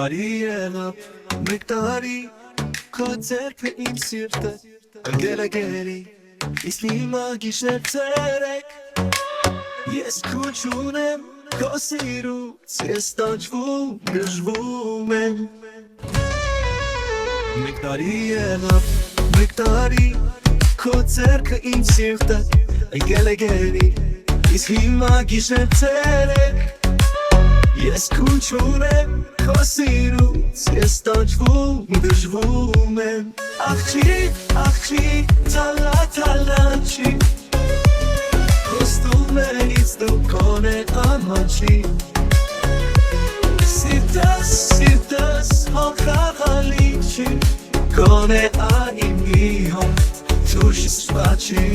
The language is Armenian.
Մեկտարի եղավ, մեկտարի Քո ձեռքը իմ սիրտը ընկել է գերի Իսկ հիմա գիշեր ցերեկ Ես քու չունեմ քո սիրուց Ես տանջվում, գժվում եմ Մեկտարի եղավ, մեկտարի Քո ձեռքը իմ սիրտը ընկել է գերի Իսկ հիմա գիշեր ցերեկ Ես քու չունեմ քո սիրուց Ես տանջվում, գժվում եմ Աղջի, աղջի, թալա, թալա չի Խոստում է ինձ դու կոնե ամաչի Սիրտս, սիրտս, հոգաղալի չի Կոնե այն մի հոտ, թուշ սպաչի